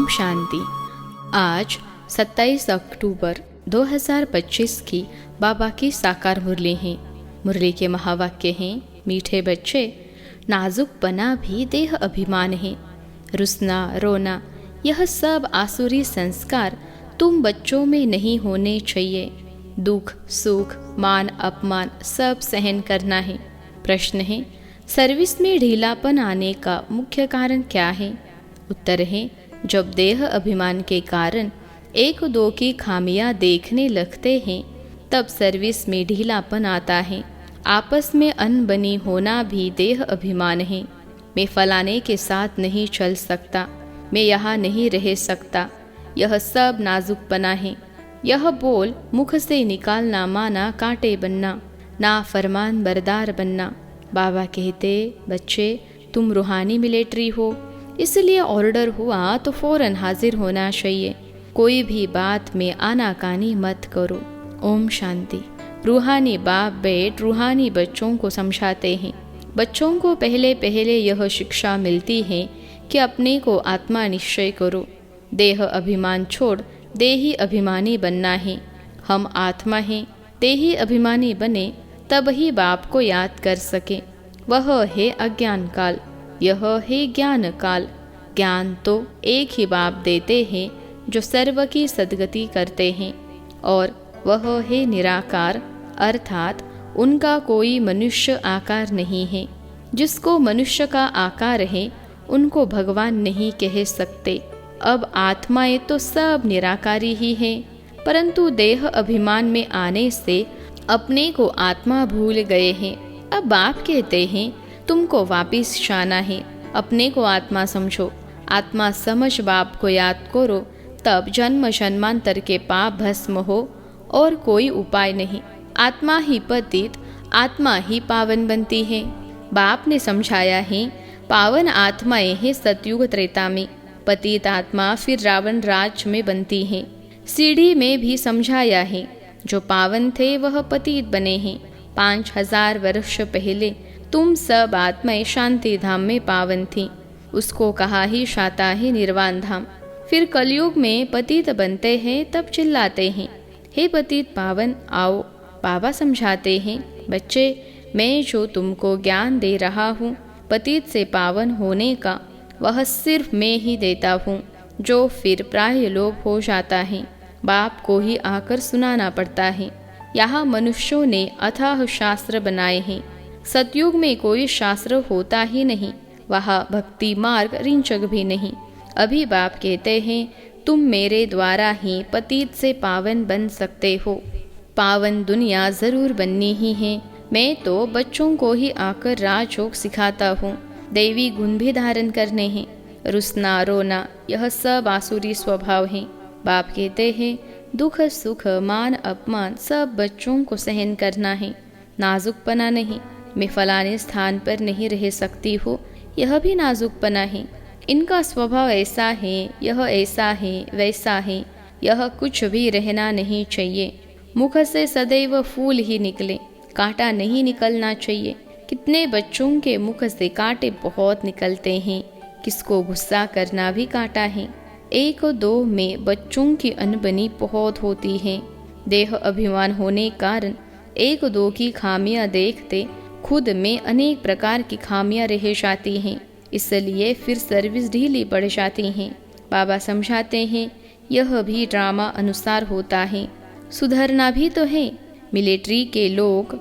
शांति। आज 27 अक्टूबर 2025 की बाबा की साकार मुरली है। मुरली के महावाक्य हैं, मीठे बच्चे, नाजुकपना भी देह अभिमान है। रुसना, रोना, यह सब आसुरी संस्कार तुम बच्चों में नहीं होने चाहिए। दुख, सुख, मान, अपमान सब सहन करना है। प्रश्न है, सर्विस में ढीलापन आने का मुख्य कारण क्या है? उत्तर है, जब देह अभिमान के कारण एक दो की खामियां देखने लगते हैं तब सर्विस में ढीलापन आता है। आपस में अनबनी होना भी देह अभिमान है। मैं फलाने के साथ नहीं चल सकता, मैं यहाँ नहीं रह सकता, यह सब नाजुकपना है। यह बोल मुख से निकालना माना कांटे बनना, ना फरमान बरदार बनना। बाबा कहते, बच्चे तुम रूहानी मिलिट्री हो, इसलिए ऑर्डर हुआ तो फौरन हाजिर होना चाहिए। कोई भी बात में आनाकानी मत करो। ओम शांति। रूहानी बाप बेट रूहानी बच्चों को समझाते हैं। बच्चों को पहले पहले यह शिक्षा मिलती है कि अपने को आत्मा निश्चय करो। देह अभिमान छोड़ देही अभिमानी बनना है। हम आत्मा हैं, देही अभिमानी बने तब ही बाप को याद कर सके। वह है अज्ञान काल, यह है ज्ञान काल। ज्ञान तो एक ही बाप देते हैं जो सर्व की सद्गति करते हैं, और वह है निराकार, अर्थात उनका कोई मनुष्य आकार नहीं है। जिसको मनुष्य का आकार है उनको भगवान नहीं कह सकते। अब आत्माएं तो सब निराकारी ही हैं, परंतु देह अभिमान में आने से अपने को आत्मा भूल गए हैं। अब बाप कहते हैं, तुमको वापिस जाना है, अपने को आत्मा समझो। आत्मा समझ बाप को याद करो, तब जन्म जन्मांतर के पाप भस्म हो और कोई उपाय नहीं। आत्मा ही पतित, आत्मा ही पावन बनती है। बाप ने समझाया है, पावन आत्माएं हैं सतयुग त्रेता में, पतित आत्मा फिर रावण राज में बनती हैं। सीढ़ी में भी समझाया है, जो पावन थे वह पतित बने हैं। 5000 वर्ष पहले तुम सब आत्माएं शांति धाम में पावन थी, उसको कहा ही शाता है निर्वाण धाम। फिर कलयुग में पतित बनते हैं तब चिल्लाते हैं, हे पतित पावन आओ। बाबा समझाते हैं, बच्चे मैं जो तुमको ज्ञान दे रहा हूँ पतित से पावन होने का, वह सिर्फ मैं ही देता हूँ, जो फिर प्राय लोप हो जाता है। बाप को ही आकर सुनाना पड़ता है। यहाँ मनुष्यों ने अथाह शास्त्र बनाए हैं। सतयुग में कोई शास्त्र होता ही नहीं, वहाँ भक्ति मार्ग रिंचक भी नहीं। अभी बाप कहते हैं, तुम मेरे द्वारा ही पतित से पावन बन सकते हो। पावन दुनिया जरूर बननी ही है। मैं तो बच्चों को ही आकर राजयोग सिखाता हूँ। दैवी गुण भी धारण करने हैं। रुसना, रोना, यह सब आसुरी स्वभाव है। बाप कहते हैं, दुख, सुख, मान, अपमान सब बच्चों को सहन करना है, नाजुकपना नहीं। मैं फलाने स्थान पर नहीं रह सकती हूँ, यह भी नाजुकपना है। इनका स्वभाव ऐसा है, यह ऐसा है, वैसा है, यह कुछ भी रहना नहीं चाहिए। मुख से सदैव फूल ही निकले, कांटा नहीं निकलना चाहिए। कितने बच्चों के मुख से कांटे बहुत निकलते हैं। किसको गुस्सा करना भी कांटा है। एक दो में बच्चों की अनबनी बहुत होती है। देह अभिमान होने कारण एक दो की खामियां देखते खुद में अनेक प्रकार की खामियां रह जाती हैं, इसलिए फिर सर्विस ढीली पड़ जाती हैं। बाबा समझाते हैं, यह भी ड्रामा अनुसार होता है, सुधरना भी तो है। मिलिट्री के लोग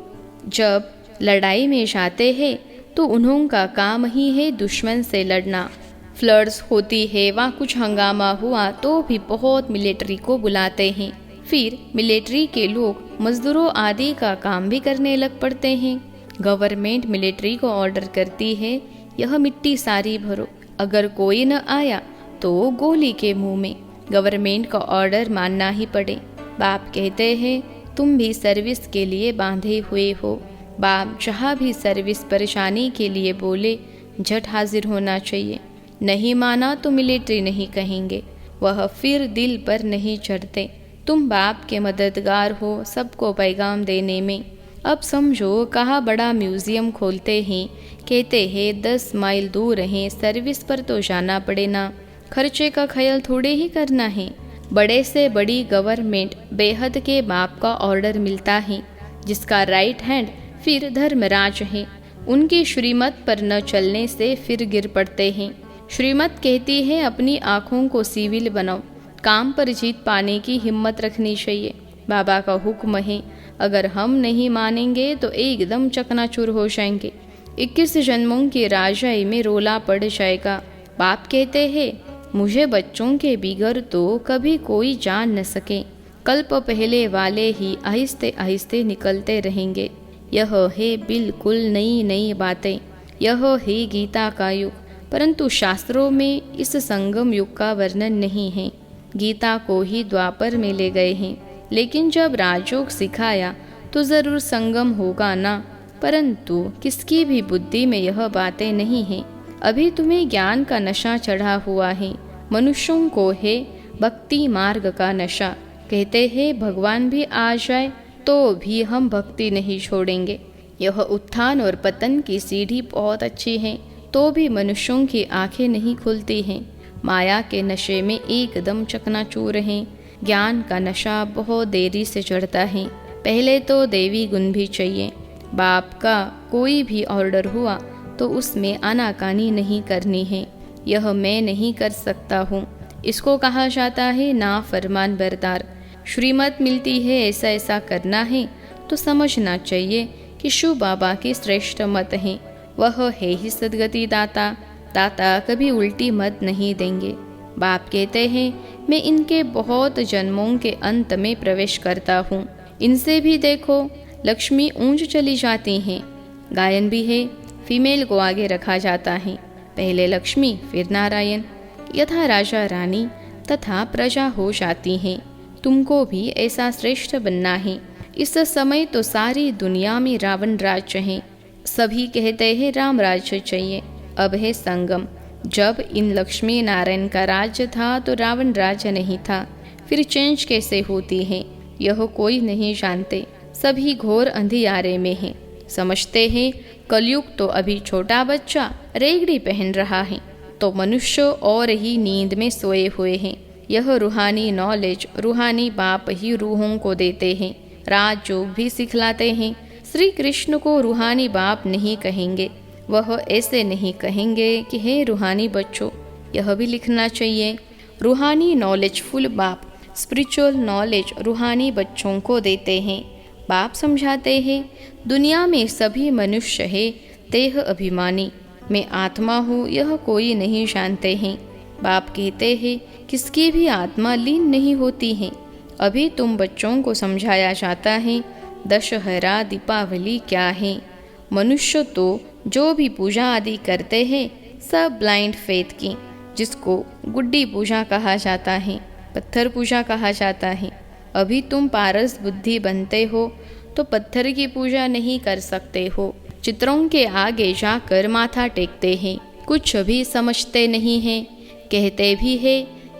जब लड़ाई में जाते हैं तो उन्हों का काम ही है दुश्मन से लड़ना। फ्लड्स होती है, वहाँ कुछ हंगामा हुआ तो भी बहुत मिलिट्री को बुलाते हैं। फिर मिलिट्री के लोग मजदूरों आदि का काम भी करने लग पड़ते हैं। गवर्नमेंट मिलिट्री को ऑर्डर करती है, यह मिट्टी सारी भरो, अगर कोई न आया तो गोली के मुंह में। गवर्नमेंट का ऑर्डर मानना ही पड़े। बाप कहते हैं, तुम भी सर्विस के लिए बांधे हुए हो। बाप जहाँ भी सर्विस पर जाने के लिए बोले, झट हाजिर होना चाहिए। नहीं माना तो मिलिट्री नहीं कहेंगे, वह फिर दिल पर नहीं चढ़ते। तुम बाप के मददगार हो सबको पैगाम देने में। अब समझो, कहाँ बड़ा म्यूजियम खोलते हैं, कहते हैं 10 माइल दूर हैं, सर्विस पर तो जाना पड़े ना। खर्चे का ख्याल थोड़े ही करना है। बड़े से बड़ी गवर्नमेंट बेहद के बाप का ऑर्डर मिलता है, जिसका राइट हैंड फिर धर्मराज है। उनकी श्रीमत पर न चलने से फिर गिर पड़ते हैं। श्रीमत कहती है अपनी आँखों को सिविल बनाओ, काम पर जीत पाने की हिम्मत रखनी चाहिए। बाबा का हुक्म है, अगर हम नहीं मानेंगे तो एकदम चकनाचूर हो जाएंगे। 21 जन्मों की राजाई में रोला पड़ जाएगा। बाप कहते हैं, मुझे बच्चों के बिगड़ तो कभी कोई जान न सके। कल्प पहले वाले ही आहिस्ते आहिस्ते निकलते रहेंगे। यह है बिल्कुल नई नई बातें। यह है गीता का युग, परंतु शास्त्रों में इस संगम युग का वर्णन नहीं है। गीता को ही द्वापर में ले गए हैं, लेकिन जब राजयोग सिखाया तो जरूर संगम होगा ना, परंतु किसकी भी बुद्धि में यह बातें नहीं हैं। अभी तुम्हें ज्ञान का नशा चढ़ा हुआ है। मनुष्यों को है भक्ति मार्ग का नशा। कहते हैं भगवान भी आ जाए तो भी हम भक्ति नहीं छोड़ेंगे। यह उत्थान और पतन की सीढ़ी बहुत अच्छी है, तो भी मनुष्यों की आंखें नहीं खुलती हैं। माया के नशे में एकदम चकनाचूर हैं। ज्ञान का नशा बहुत देरी से चढ़ता है। पहले तो देवी गुण भी चाहिए। बाप का कोई भी ऑर्डर हुआ तो उसमें आनाकानी नहीं करनी है। यह मैं नहीं कर सकता हूँ, इसको कहा जाता है ना फरमान बरदार। श्रीमत मिलती है ऐसा ऐसा करना है तो समझना चाहिए कि शिव बाबा की श्रेष्ठ मत है। वह है ही सदगति दाता। दाता कभी उल्टी मत नहीं देंगे। बाप कहते हैं, मैं इनके बहुत जन्मों के अंत में प्रवेश करता हूँ। इनसे भी देखो, लक्ष्मी ऊंच चली जाती हैं। गायन भी है, फीमेल को आगे रखा जाता है। पहले लक्ष्मी फिर नारायण, यथा राजा रानी तथा प्रजा हो जाती हैं। तुमको भी ऐसा श्रेष्ठ बनना है। इस समय तो सारी दुनिया में रावण राज्य है। सभी कहते हैं राम राज्य चाहिए। अब है संगम। जब इन लक्ष्मी नारायण का राज्य था तो रावण राज्य नहीं था। फिर चेंज कैसे होती है यह कोई नहीं जानते। सभी घोर अंधियारे में हैं। समझते हैं कलयुग तो अभी छोटा बच्चा रेगड़ी पहन रहा है, तो मनुष्य और ही नींद में सोए हुए हैं। यह रूहानी नॉलेज रूहानी बाप ही रूहों को देते हैं। राजयोग भी सिखलाते हैं। श्री कृष्ण को रूहानी बाप नहीं कहेंगे। वह ऐसे नहीं कहेंगे कि हे रूहानी बच्चों। यह भी लिखना चाहिए, रूहानी नॉलेज फुल बाप स्पिरिचुअल नॉलेज रूहानी बच्चों को देते हैं। बाप समझाते हैं, दुनिया में सभी मनुष्य है देह अभिमानी। मैं आत्मा हूँ यह कोई नहीं जानते हैं। बाप कहते हैं, किसकी भी आत्मा लीन नहीं होती है। अभी तुम बच्चों को समझाया जाता है दशहरा दीपावली क्या है। मनुष्य तो जो भी पूजा आदि करते हैं सब ब्लाइंड फेथ की, जिसको गुड्डी पूजा कहा जाता है, पत्थर पूजा कहा जाता है। अभी तुम पारस बुद्धि बनते हो तो पत्थर की पूजा नहीं कर सकते हो। चित्रों के आगे जाकर माथा टेकते हैं, कुछ भी समझते नहीं हैं। कहते भी है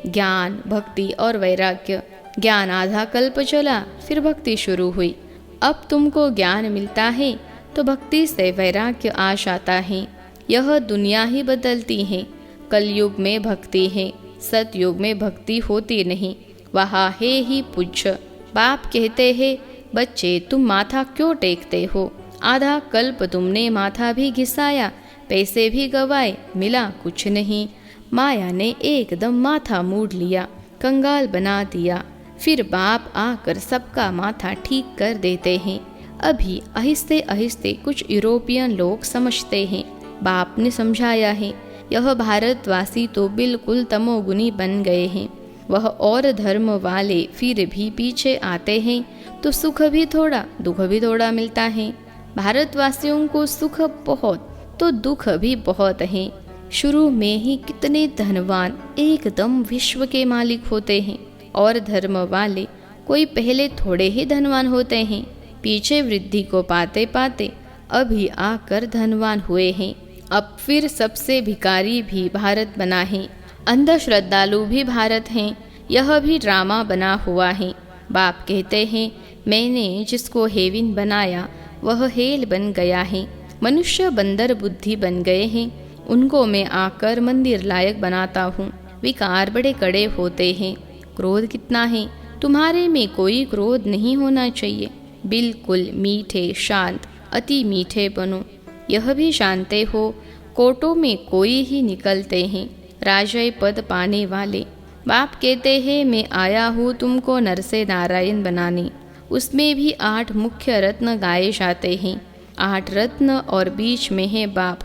ज्ञान भक्ति और वैराग्य। ज्ञान आधा कल्प चला, फिर भक्ति शुरू हुई। अब तुमको ज्ञान मिलता है तो भक्ति से वैराग्य आ जाता है। यह दुनिया ही बदलती है। कलयुग में भक्ति है, सतयुग में भक्ति होती नहीं। वहाँ है ही पूज्य। बाप कहते हैं, बच्चे तुम माथा क्यों टेकते हो। आधा कल्प तुमने माथा भी घिसाया, पैसे भी गवाए, मिला कुछ नहीं। माया ने एकदम माथा मूड लिया, कंगाल बना दिया। फिर बाप आकर सबका माथा ठीक कर देते हैं। अभी आहिस्ते आहिस्ते कुछ यूरोपियन लोग समझते हैं। बाप ने समझाया है, यह भारतवासी तो बिल्कुल तमोगुनी बन गए हैं। वह और धर्म वाले फिर भी पीछे आते हैं तो सुख भी थोड़ा दुख भी थोड़ा मिलता है। भारतवासियों को सुख बहुत तो दुख भी बहुत है। शुरू में ही कितने धनवान एकदम विश्व के मालिक होते हैं, और धर्म वाले कोई पहले थोड़े ही धनवान होते हैं। पीछे वृद्धि को पाते पाते अभी आकर धनवान हुए हैं। अब फिर सबसे भिखारी भी भारत बना है। अंध श्रद्धालु भी भारत हैं। यह भी ड्रामा बना हुआ है। बाप कहते हैं, मैंने जिसको हेविन बनाया वह हेल बन गया है। मनुष्य बंदर बुद्धि बन गए हैं। उनको मैं आकर मंदिर लायक बनाता हूँ। विकार बड़े कड़े होते हैं। क्रोध कितना है? तुम्हारे में कोई क्रोध नहीं होना चाहिए। बिल्कुल मीठे शांत, अति मीठे बनो। यह भी जानते हो, कोटों में कोई ही निकलते हैं राजय पद पाने वाले। बाप कहते हैं मैं आया हूँ तुमको नर से नारायण बनाने। उसमें भी 8 मुख्य रत्न गाए जाते हैं। 8 रत्न और बीच में है बाप।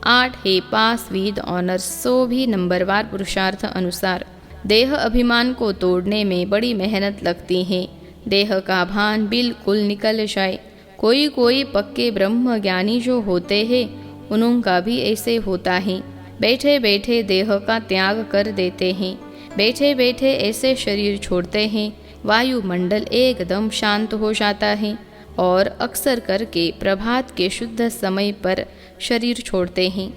8 है पास विद ऑनर्स, 100 भी नंबरवार पुरुषार्थ अनुसार। देह अभिमान को तोड़ने में बड़ी मेहनत लगती है। देह का भान बिल्कुल निकल जाए। कोई कोई पक्के ब्रह्म ज्ञानी जो होते हैं उनका भी ऐसे होता है। बैठे बैठे देह का त्याग कर देते हैं। बैठे बैठे ऐसे शरीर छोड़ते हैं, वायुमंडल एकदम शांत हो जाता है। और अक्सर करके प्रभात के शुद्ध समय पर शरीर छोड़ते हैं।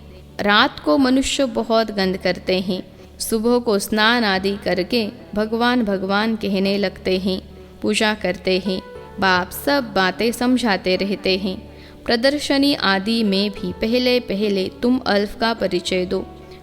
रात को मनुष्य बहुत गंध करते हैं। सुबह को स्नान आदि करके भगवान भगवान कहने लगते हैं, पूजा करते हैं। बाप सब बातें समझाते रहते हैं। प्रदर्शनी आदि में भी पहले पहले तुम अल्फ का परिचय दो।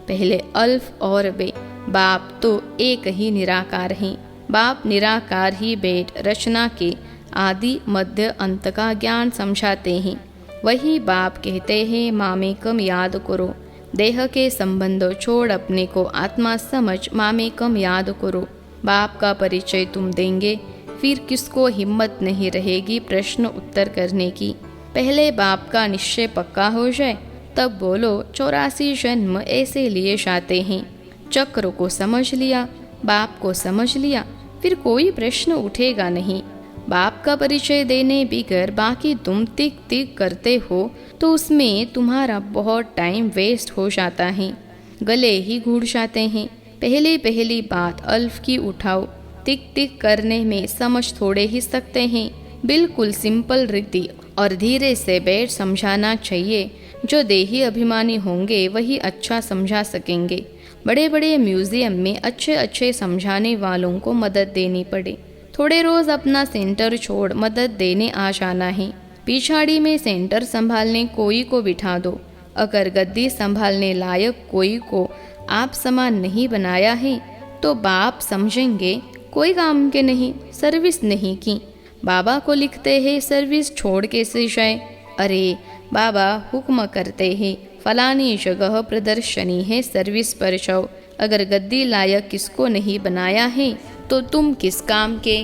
पहले अल्फ और बे। बाप तो एक ही निराकार हैं। बाप निराकार ही बैठ रचना के आदि मध्य अंत का ज्ञान समझाते हैं। वही बाप कहते हैं मामेकम याद करो। देह के संबंधों छोड़ अपने को आत्मा समझ मामेकम याद करो। बाप का परिचय तुम देंगे, फिर किसको हिम्मत नहीं रहेगी प्रश्न उत्तर करने की। पहले बाप का निश्चय पक्का हो जाए तब बोलो 84 जन्म ऐसे लिए जाते हैं। चक्र को समझ लिया, बाप को समझ लिया, फिर कोई प्रश्न उठेगा नहीं। बाप का परिचय देने बिगर बाकी तुम तिक तिक करते हो तो उसमें तुम्हारा बहुत टाइम वेस्ट हो जाता है। गले ही घुट जाते हैं। पहली पहली बात अल्फ की उठाओ। टिक टिक करने में समझ थोड़े ही सकते हैं। बिल्कुल सिंपल रीति और धीरे से बैठ समझाना चाहिए। जो देही अभिमानी होंगे वही अच्छा समझा सकेंगे। बड़े बड़े म्यूजियम में अच्छे अच्छे समझाने वालों को मदद देनी पड़े। थोड़े रोज अपना सेंटर छोड़ मदद देने आ जाना है। पिछाड़ी में सेंटर संभालने कोई को बिठा दो। अगर गद्दी संभालने लायक कोई को आप समान नहीं बनाया है तो बाप समझेंगे कोई काम के नहीं, सर्विस नहीं की। बाबा को लिखते हैं सर्विस छोड़ कैसे जाए। अरे बाबा हुक्म करते हैं फलानी जगह प्रदर्शनी है, सर्विस पर जाओ। अगर गद्दी लायक किसको नहीं बनाया है तो तुम किस काम के।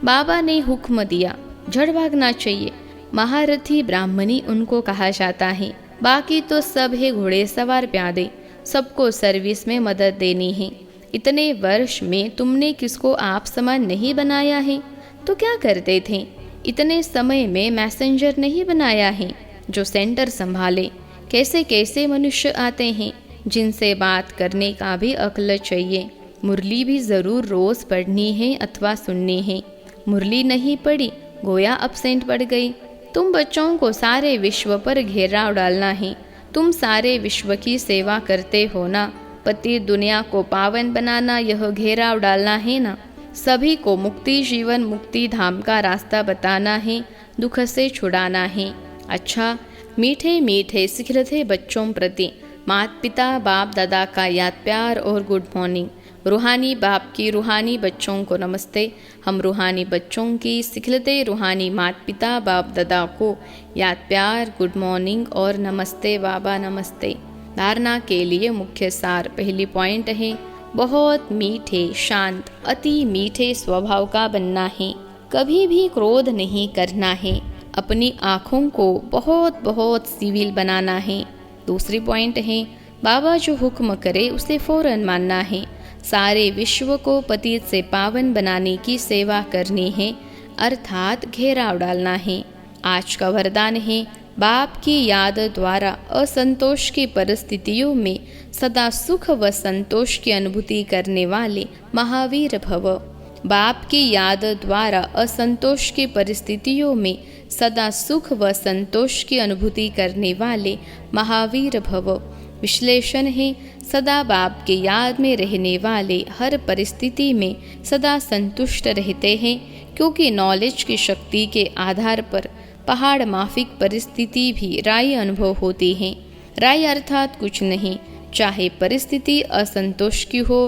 बाबा ने हुक्म दिया, झड़ भागना चाहिए। महारथी ब्राह्मणी उनको कहा जाता है। बाकी तो सब है घोड़े सवार प्यादे। सबको सर्विस में मदद देनी है। इतने वर्ष में तुमने किसको आप समान नहीं बनाया है तो क्या करते थे। इतने समय में मैसेंजर नहीं बनाया है जो सेंटर संभाले। कैसे कैसे मनुष्य आते हैं जिनसे बात करने का भी अक्ल चाहिए। मुरली भी जरूर रोज पढ़नी है अथवा सुननी है। मुरली नहीं पढ़ी गोया अपसेंट पड़ गई। तुम बच्चों को सारे विश्व पर घेराव डालना है। तुम सारे विश्व की सेवा करते हो ना। पति दुनिया को पावन बनाना यह घेराव डालना है ना। सभी को मुक्ति जीवन मुक्ति धाम का रास्ता बताना है, दुख से छुड़ाना है। अच्छा, मीठे मीठे सिखरते बच्चों प्रति माता पिता बाप दादा का याद प्यार और गुड मॉर्निंग। रूहानी बाप की रूहानी बच्चों को नमस्ते। हम रूहानी बच्चों की सिखलते रूहानी माता पिता बाप दादा को याद प्यार, गुड मॉर्निंग और नमस्ते बाबा नमस्ते। धारणा के लिए मुख्य सार पहली पॉइंट है बहुत मीठे शांत अति मीठे स्वभाव का बनना है। कभी भी क्रोध नहीं करना है। अपनी आँखों को बहुत बहुत सिविल बनाना है। दूसरी पॉइंट है बाबा जो हुक्म करे उसे फौरन मानना है। सारे विश्व को पतित से पावन बनाने की सेवा करनी है, अर्थात घेराव डालना है। आज का वरदान है बाप की याद द्वारा असंतोष की परिस्थितियों में सदा सुख व संतोष की अनुभूति करने वाले महावीर भव। बाप की याद द्वारा असंतोष की परिस्थितियों में सदा सुख व संतोष की अनुभूति करने वाले महावीर भव। विश्लेषण है सदा बाप के याद में रहने वाले हर परिस्थिति में सदा संतुष्ट रहते हैं, क्योंकि नॉलेज की शक्ति के आधार पर पहाड़ माफिक परिस्थिति भी राय अनुभव होती है। राय अर्थात कुछ नहीं, चाहे परिस्थिति असंतोष की हो,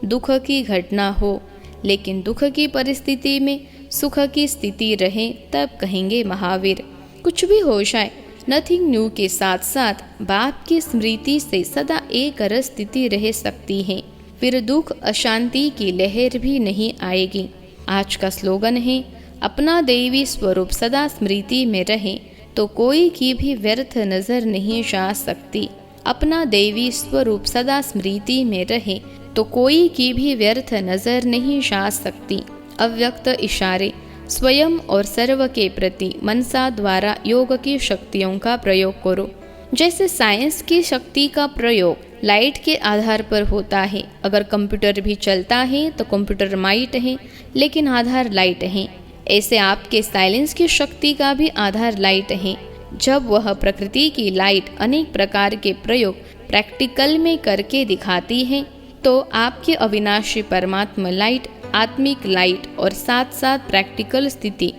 दुख की घटना हो, लेकिन दुख की परिस्थिति में सुख की स्थिति रहे तब कहेंगे महावीर। कुछ भी हो जाए, नथिंग न्यू के साथ साथ बाप की स्मृति से सदा एक रस स्थिति रह सकती है, फिर दुख अशांति की लहर भी नहीं आएगी। आज का स्लोगन है, अपना देवी स्वरूप सदा स्मृति में रहे तो कोई की भी व्यर्थ नजर नहीं जा सकती। अपना देवी स्वरूप सदा स्मृति में रहे तो कोई की भी व्यर्थ नजर नहीं जा सकती। अव्यक्त इशारे स्वयं और सर्व के प्रति मनसा द्वारा योग की शक्तियों का प्रयोग करो। जैसे साइंस की शक्ति का प्रयोग लाइट के आधार पर होता है। अगर कंप्यूटर भी चलता है तो कंप्यूटर माइट है, लेकिन आधार लाइट है। ऐसे आपके साइलेंस की शक्ति का भी आधार लाइट है। जब वह प्रकृति की लाइट अनेक प्रकार के प्रयोग प्रैक्टिकल में करके दिखाती है, तो आपकी अविनाशी परमात्मा लाइट, आत्मिक लाइट और साथ साथ प्रैक्टिकल स्थिति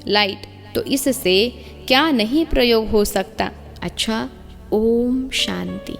लाइट, तो इससे क्या नहीं प्रयोग हो सकता। अच्छा, ओम शांति।